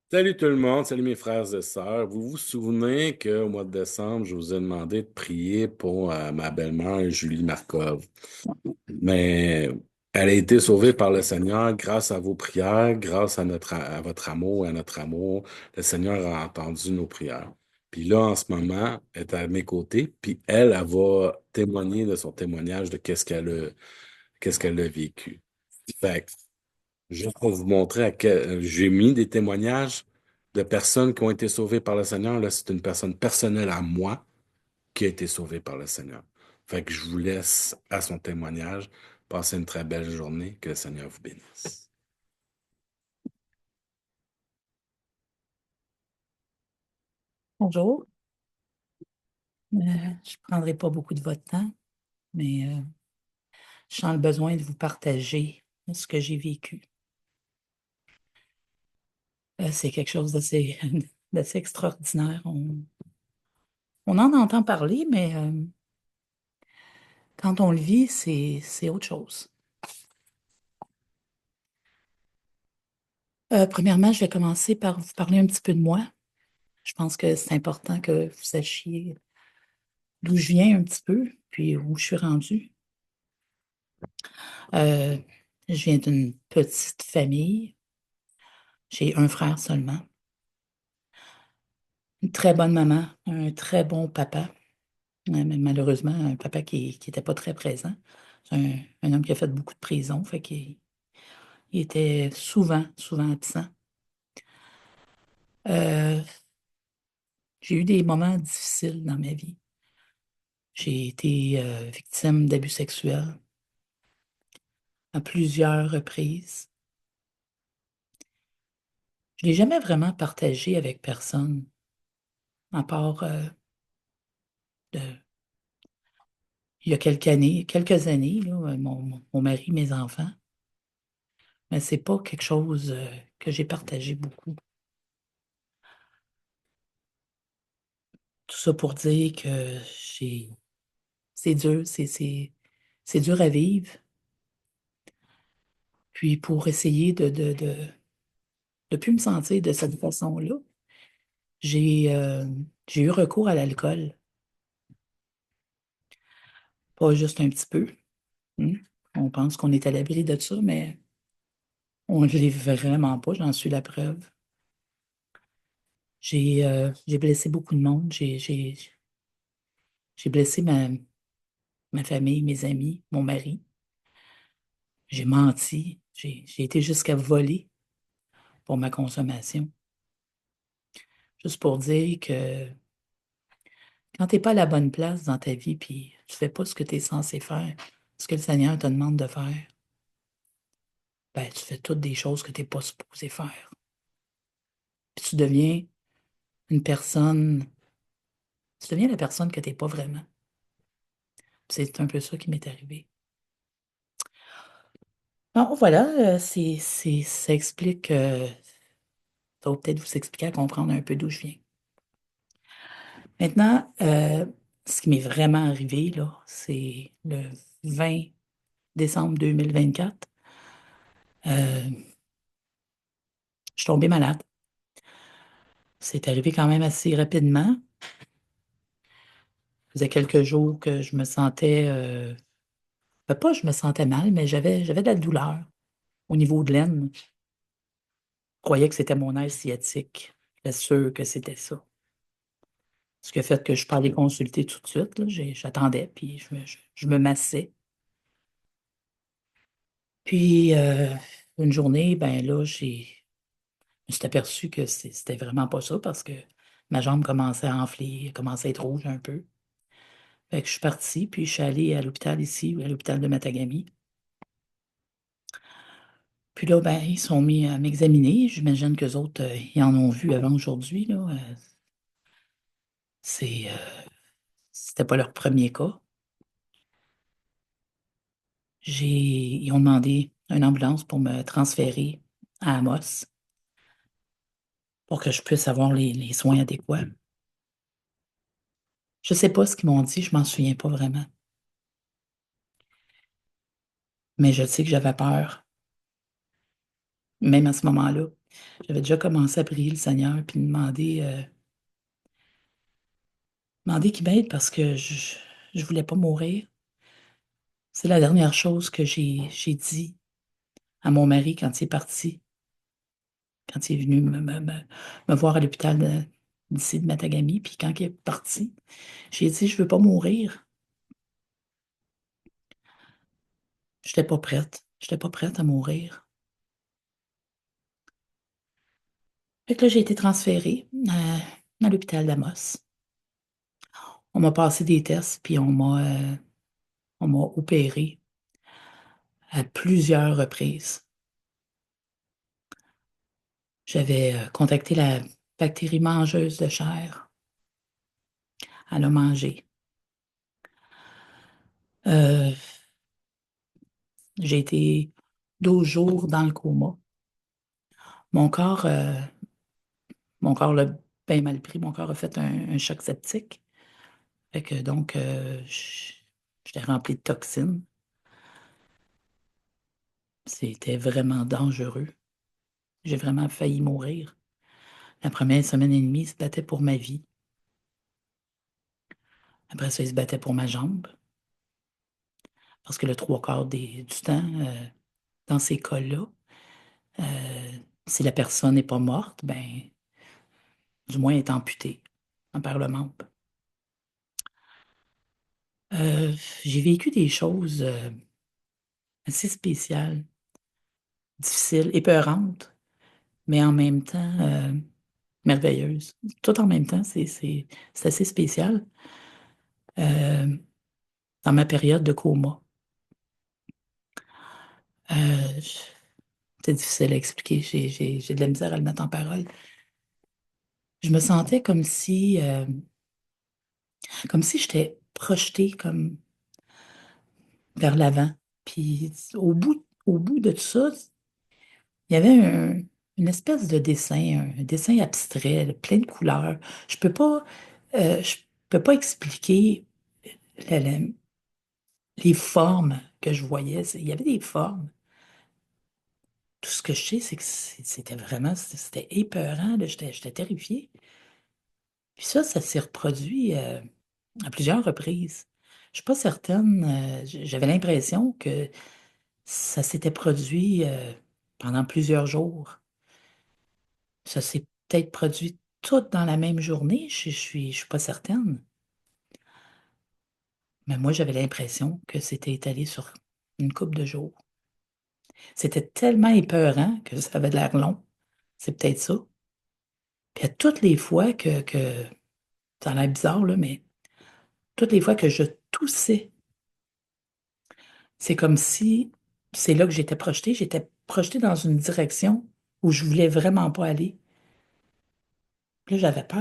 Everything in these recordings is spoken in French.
Salut tout le monde, salut mes frères et sœurs. Vous vous souvenez qu'au mois de décembre, je vous ai demandé de prier pour ma belle-mère Julie Markov. Mais elle a été sauvée par le Seigneur grâce à vos prières, grâce à votre amour et à notre amour. Le Seigneur a entendu nos prières. Puis là, en ce moment, elle est à mes côtés, puis elle va témoigner de son témoignage de qu'est-ce qu'elle a vécu. Fait que juste pour vous montrer à quel j'ai mis des témoignages de personnes qui ont été sauvées par le Seigneur. Là, c'est une personne personnelle à moi qui a été sauvée par le Seigneur. Fait que je vous laisse à son témoignage. Passez une très belle journée. Que le Seigneur vous bénisse. Bonjour. Je ne prendrai pas beaucoup de votre temps, mais je sens le besoin de vous partager ce que j'ai vécu. C'est quelque chose d'assez d'assez extraordinaire. On en entend parler, mais quand on le vit, c'est autre chose. Premièrement, je vais commencer par vous parler un petit peu de moi. Je pense que c'est important que vous sachiez d'où je viens un petit peu, puis où je suis rendue. Euh, je viens d'une petite famille. J'ai un frère seulement. Une très bonne maman, un très bon papa, mais malheureusement, un papa qui n'était pas très présent. C'est un homme qui a fait beaucoup de prison, fait qu'il il était souvent absent. Euh, j'ai eu des moments difficiles dans ma vie. J'ai été victime d'abus sexuels à plusieurs reprises. Je ne l'ai jamais vraiment partagé avec personne, à part de- il y a quelques années, là, mon mari, mes enfants. Mais c'est pas quelque chose que j'ai partagé beaucoup. Tout ça pour dire que c'est dur, c'est dur à vivre. Puis pour essayer de plus me sentir de cette façon-là, j'ai j'ai eu recours à l'alcool. Pas juste un petit peu. Hein. On pense qu'on est à l'abri de ça, mais on ne l'est vraiment pas, j'en suis la preuve. J'ai blessé beaucoup de monde. J'ai blessé ma famille, mes amis, mon mari. J'ai menti. J'ai été jusqu'à voler pour ma consommation. Juste pour dire que quand tu n'es pas à la bonne place dans ta vie, puis tu ne fais pas ce que tu es censé faire, ce que le Seigneur te demande de faire, ben, tu fais toutes des choses que tu n'es pas supposé faire. Puis tu deviens la personne que tu n'es pas vraiment. C'est un peu ça qui m'est arrivé. Bon, voilà, ça explique, ça va peut-être vous expliquer à comprendre un peu d'où je viens. Maintenant, ce qui m'est vraiment arrivé, là, c'est le 20 décembre 2024. Euh, je suis tombée malade. C'est arrivé quand même assez rapidement. Ça faisait quelques jours que je me sentais, pas je me sentais mal, mais j'avais de la douleur au niveau de l'aine. Je croyais que c'était mon nerf sciatique. J'étais sûre que c'était ça. Ce qui a fait que je suis pas allée consulter tout de suite, là. J'attendais, puis je me massais. Puis, une journée, ben là, je me suis aperçue que c'était vraiment pas ça parce que ma jambe commençait à enfler, elle commençait à être rouge un peu. Fait que je suis partie, puis je suis allée à l'hôpital ici, à l'hôpital de Matagami. Puis là, ben, ils sont mis à m'examiner. J'imagine qu'eux autres, ils en ont vu avant aujourd'hui, là. C'est, c'était pas leur premier cas. Ils ont demandé une ambulance pour me transférer à Amos pour que je puisse avoir les soins adéquats. Je sais pas ce qu'ils m'ont dit, je m'en souviens pas vraiment. Mais je sais que j'avais peur, même à ce moment-là. J'avais déjà commencé à prier le Seigneur puis demander qu'il m'aide parce que je voulais pas mourir. C'est la dernière chose que j'ai dit à mon mari quand il est parti, quand il est venu me voir à l'hôpital d'ici de Matagami, puis quand il est parti, j'ai dit, je veux pas mourir. J'étais pas prête. J'étais pas prête à mourir. Fait que là, j'ai été transférée à l'hôpital d'Amos. On m'a passé des tests, puis on m'a opéré à plusieurs reprises. J'avais contacté la bactérie mangeuse de chair. Elle a mangé. Euh, j'ai été 12 jours dans le coma. Mon corps, euh, mon corps l'a bien mal pris. Mon corps a fait un choc septique. Fait que donc, j'étais rempli de toxines. C'était vraiment dangereux. J'ai vraiment failli mourir. La première semaine et demie, il se battait pour ma vie. Après ça, il se battait pour ma jambe. Parce que le trois quarts du temps, dans ces cas-là, euh, si la personne n'est pas morte, ben, du moins elle est amputée. On perd le membre. Euh, j'ai vécu des choses assez spéciales, difficiles, épeurantes, mais en même temps merveilleuses. Tout en même temps, c'est assez spécial. Euh, dans ma période de coma, euh, c'est difficile à expliquer. J'ai de la misère à le mettre en parole. Je me sentais comme si j'étais projetée comme vers l'avant. Puis au bout de tout ça, il y avait une espèce de dessin, un dessin abstrait, là, plein de couleurs. Je peux pas, je peux pas expliquer la- la- les formes que je voyais. Il y avait des formes. Tout ce que je sais, c'est que c'était vraiment, c'était épeurant, là. J'étais terrifiée. Puis ça s'est reproduit à plusieurs reprises. Je suis pas certaine, j'avais l'impression que ça s'était produit pendant plusieurs jours. Ça s'est peut-être produit tout dans la même journée, je suis pas certaine. Mais moi, j'avais l'impression que c'était étalé sur une couple de jours. C'était tellement épeurant que ça avait de l'air long. C'est peut-être ça. Puis à toutes les fois que ça a l'air bizarre, là, mais toutes les fois que je toussais, c'est comme si c'est là que j'étais projetée. J'étais projetée dans une direction où je voulais vraiment pas aller. Puis là,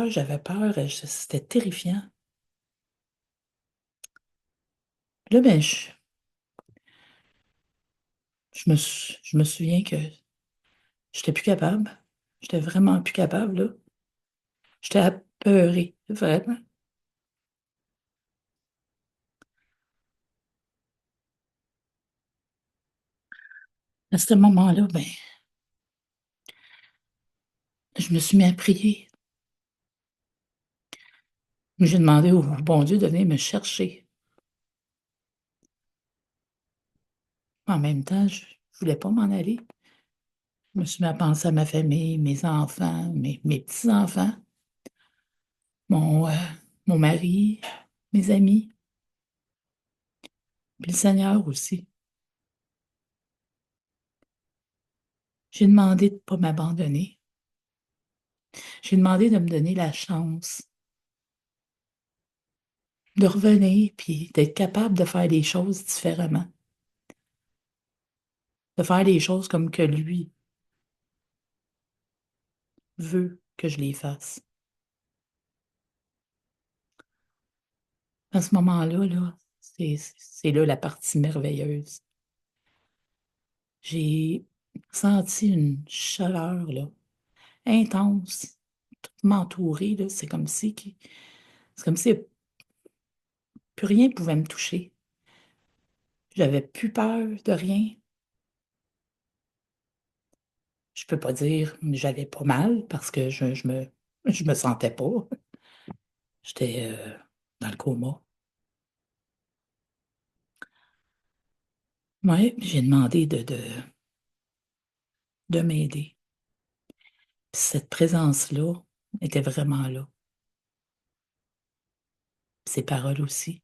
j'avais peur, c'était terrifiant. Là, ben, je me souviens que j'étais plus capable. J'étais vraiment plus capable, là. J'étais apeurée, vraiment. À ce moment-là, ben, je me suis mis à prier. J'ai demandé au bon Dieu de venir me chercher. En même temps, je voulais pas m'en aller. Je me suis mis à penser à ma famille, mes enfants, mes petits-enfants, mon, euh, mon mari, mes amis, puis le Seigneur aussi. J'ai demandé de ne pas m'abandonner. J'ai demandé de me donner la chance de revenir, puis d'être capable de faire les choses différemment, de faire les choses comme que lui veut que je les fasse. À ce moment-là, là, c'est là la partie merveilleuse. J'ai senti une chaleur là, intense, toute m'entourer. Là. C'est comme si plus rien pouvait me toucher. J'avais plus peur de rien. Je peux pas dire que j'avais pas mal parce que je me sentais pas. J'étais dans le coma. Oui, j'ai demandé de m'aider. Puis cette présence-là était vraiment là. Ces paroles aussi.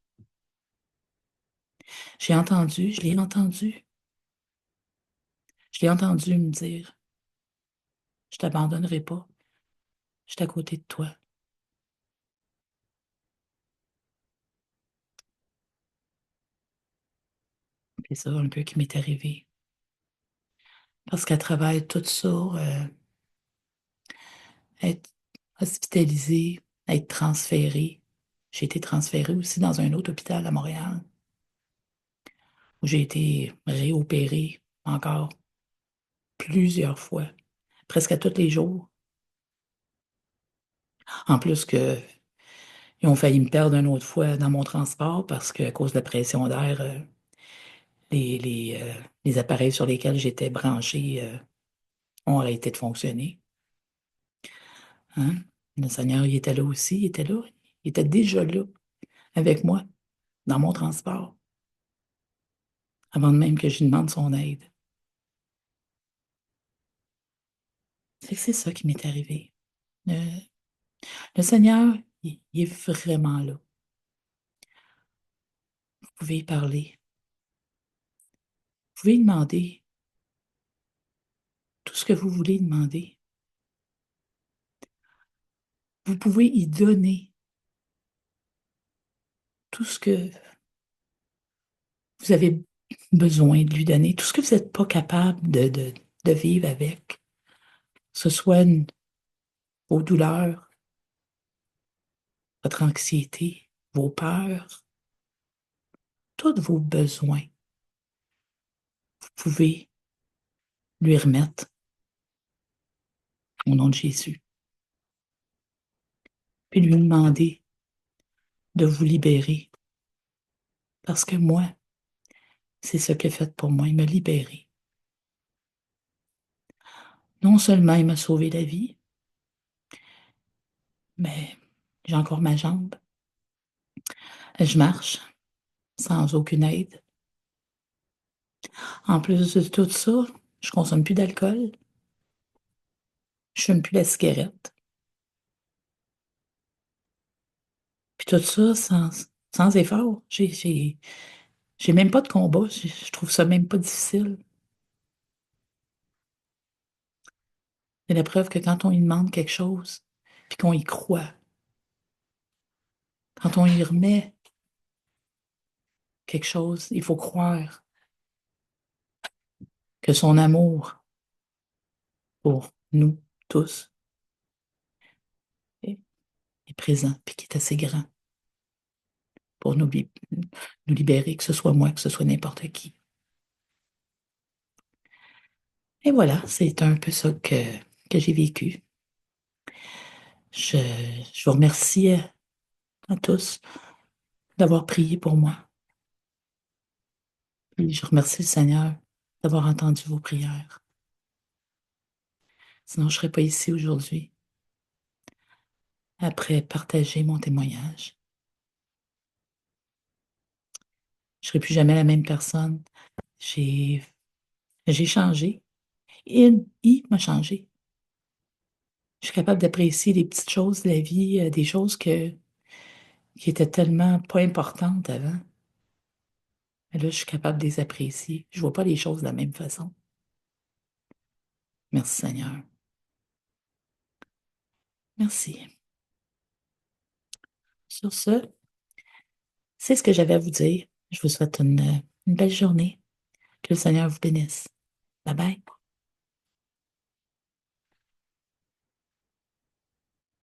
J'ai entendu, je l'ai entendu. Je l'ai entendu me dire, je t'abandonnerai pas, je suis à côté de toi. C'est ça un peu qui m'est arrivé. Parce qu'à travers tout ça, être hospitalisé, être transféré, j'ai été transférée aussi dans un autre hôpital à Montréal, où j'ai été réopérée encore plusieurs fois, presque à tous les jours. En plus que ils ont failli me perdre une autre fois dans mon transport parce qu'à cause de la pression d'air, les appareils sur lesquels j'étais branché ont arrêté de fonctionner. Hein? Le Seigneur, il était là aussi, il était là. Il était déjà là avec moi dans mon transport avant même que je lui demande son aide. C'est ça qui m'est arrivé. Le, le Seigneur, il est vraiment là. Vous pouvez y parler. Vous pouvez lui demander tout ce que vous voulez demander. Vous pouvez y donner tout ce que vous avez besoin de lui donner, tout ce que vous n'êtes pas capable de vivre avec, que ce soit vos douleurs, votre anxiété, vos peurs, tous vos besoins. Vous pouvez lui remettre au nom de Jésus. Puis lui demander de vous libérer. Parce que moi, c'est ce qu'il a fait pour moi, il m'a libéré. Non seulement il m'a sauvé la vie, mais j'ai encore ma jambe. Je marche sans aucune aide. En plus de tout ça, je consomme plus d'alcool, je fume plus la cigarette. Puis tout ça sans effort. J'ai même pas de combat. Je trouve ça même pas difficile. C'est la preuve que quand on lui demande quelque chose, puis qu'on y croit, quand on y remet quelque chose, il faut croire que son amour pour nous tous est, est présent, puis qu'il est assez grand pour nous libérer, que ce soit moi, que ce soit n'importe qui. Et voilà, c'est un peu ça que j'ai vécu. Je, je vous remercie à tous d'avoir prié pour moi. Puis je remercie le Seigneur d'avoir entendu vos prières. Sinon, je ne serais pas ici aujourd'hui après partager mon témoignage. Je ne serai plus jamais la même personne. J'ai, j'ai changé. Il m'a changé. Je suis capable d'apprécier les petites choses de la vie, des choses qui étaient tellement pas importantes avant. Mais là, je suis capable de les apprécier. Je ne vois pas les choses de la même façon. Merci Seigneur. Merci. Sur ce, c'est ce que j'avais à vous dire. Je vous souhaite une belle journée. Que le Seigneur vous bénisse. Bye bye.